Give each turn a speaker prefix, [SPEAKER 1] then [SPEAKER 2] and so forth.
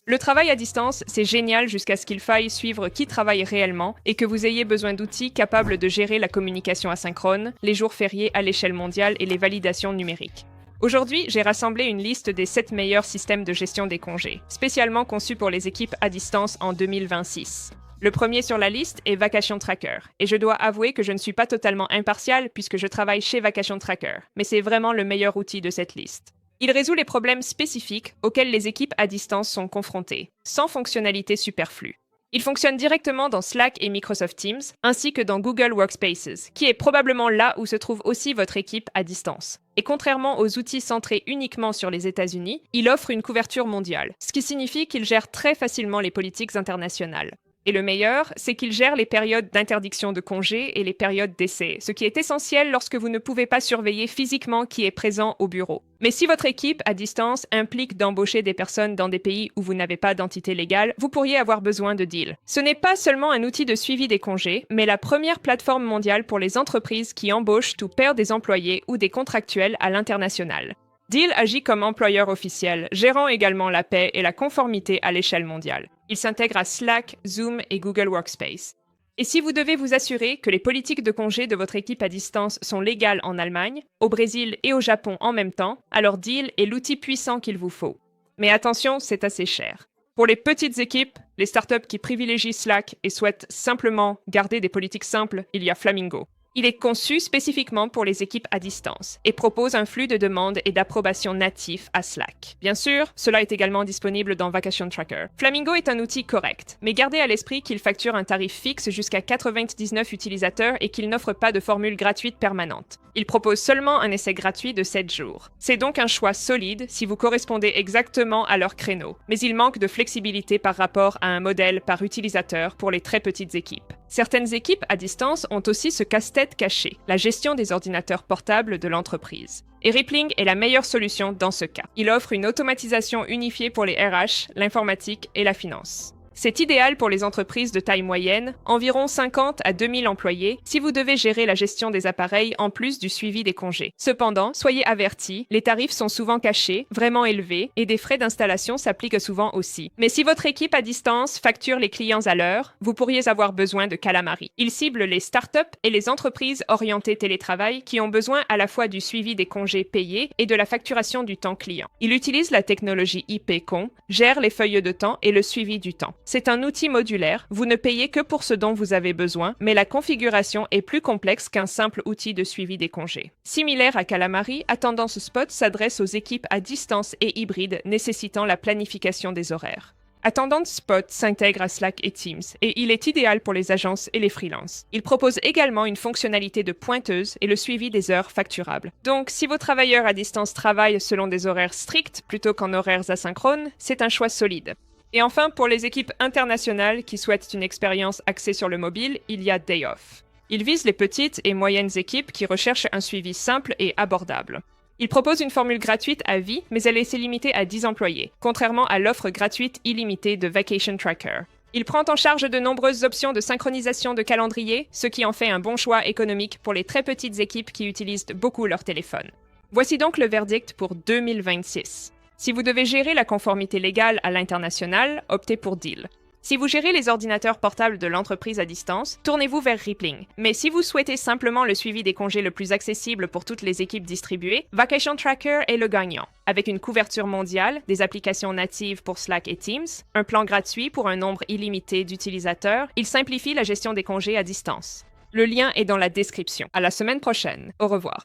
[SPEAKER 1] Le travail à distance, c'est génial jusqu'à ce qu'il faille suivre qui travaille réellement et que vous ayez besoin d'outils capables de gérer la communication asynchrone, les jours fériés à l'échelle mondiale et les validations numériques. Aujourd'hui, j'ai rassemblé une liste des 7 meilleurs systèmes de gestion des congés, spécialement conçus pour les équipes à distance en 2026. Le premier sur la liste est Vacation Tracker, et je dois avouer que je ne suis pas totalement impartial puisque je travaille chez Vacation Tracker, mais c'est vraiment le meilleur outil de cette liste. Il résout les problèmes spécifiques auxquels les équipes à distance sont confrontées, sans fonctionnalités superflues. Il fonctionne directement dans Slack et Microsoft Teams, ainsi que dans Google Workspaces, qui est probablement là où se trouve aussi votre équipe à distance. Et contrairement aux outils centrés uniquement sur les États-Unis, il offre une couverture mondiale, ce qui signifie qu'il gère très facilement les politiques internationales. Et le meilleur, c'est qu'il gère les périodes d'interdiction de congés et les périodes d'essai, ce qui est essentiel lorsque vous ne pouvez pas surveiller physiquement qui est présent au bureau. Mais si votre équipe à distance implique d'embaucher des personnes dans des pays où vous n'avez pas d'entité légale, vous pourriez avoir besoin de Deal. Ce n'est pas seulement un outil de suivi des congés, mais la première plateforme mondiale pour les entreprises qui embauchent ou perdent des employés ou des contractuels à l'international. Deal agit comme employeur officiel, gérant également la paix et la conformité à l'échelle mondiale. Il s'intègre à Slack, Zoom et Google Workspace. Et si vous devez vous assurer que les politiques de congé de votre équipe à distance sont légales en Allemagne, au Brésil et au Japon en même temps, alors Deal est l'outil puissant qu'il vous faut. Mais attention, c'est assez cher. Pour les petites équipes, les startups qui privilégient Slack et souhaitent simplement garder des politiques simples, il y a Flamingo. Il est conçu spécifiquement pour les équipes à distance et propose un flux de demandes et d'approbation natif à Slack. Bien sûr, cela est également disponible dans Vacation Tracker. Flamingo est un outil correct, mais gardez à l'esprit qu'il facture un tarif fixe jusqu'à 99 utilisateurs et qu'il n'offre pas de formule gratuite permanente. Il propose seulement un essai gratuit de 7 jours. C'est donc un choix solide si vous correspondez exactement à leur créneau, mais il manque de flexibilité par rapport à un modèle par utilisateur pour les très petites équipes. Certaines équipes à distance ont aussi ce casse-tête caché, la gestion des ordinateurs portables de l'entreprise. Et Rippling est la meilleure solution dans ce cas. Il offre une automatisation unifiée pour les RH, l'informatique et la finance. C'est idéal pour les entreprises de taille moyenne, environ 50 à 2000 employés, si vous devez gérer la gestion des appareils en plus du suivi des congés. Cependant, soyez avertis, les tarifs sont souvent cachés, vraiment élevés, et des frais d'installation s'appliquent souvent aussi. Mais si votre équipe à distance facture les clients à l'heure, vous pourriez avoir besoin de Calamari. Il cible les startups et les entreprises orientées télétravail qui ont besoin à la fois du suivi des congés payés et de la facturation du temps client. Il utilise la technologie IPCON, gère les feuilles de temps et le suivi du temps. C'est un outil modulaire, vous ne payez que pour ce dont vous avez besoin, mais la configuration est plus complexe qu'un simple outil de suivi des congés. Similaire à Calamari, Attendance Spot s'adresse aux équipes à distance et hybrides nécessitant la planification des horaires. Attendance Spot s'intègre à Slack et Teams, et il est idéal pour les agences et les freelances. Il propose également une fonctionnalité de pointeuse et le suivi des heures facturables. Donc, si vos travailleurs à distance travaillent selon des horaires stricts plutôt qu'en horaires asynchrones, c'est un choix solide. Et enfin, pour les équipes internationales qui souhaitent une expérience axée sur le mobile, il y a Day Off. Il vise les petites et moyennes équipes qui recherchent un suivi simple et abordable. Il propose une formule gratuite à vie, mais elle est limitée à 10 employés, contrairement à l'offre gratuite illimitée de Vacation Tracker. Il prend en charge de nombreuses options de synchronisation de calendrier, ce qui en fait un bon choix économique pour les très petites équipes qui utilisent beaucoup leur téléphone. Voici donc le verdict pour 2026. Si vous devez gérer la conformité légale à l'international, optez pour Deal. Si vous gérez les ordinateurs portables de l'entreprise à distance, tournez-vous vers Rippling. Mais si vous souhaitez simplement le suivi des congés le plus accessible pour toutes les équipes distribuées, Vacation Tracker est le gagnant. Avec une couverture mondiale, des applications natives pour Slack et Teams, un plan gratuit pour un nombre illimité d'utilisateurs, il simplifie la gestion des congés à distance. Le lien est dans la description. À la semaine prochaine. Au revoir.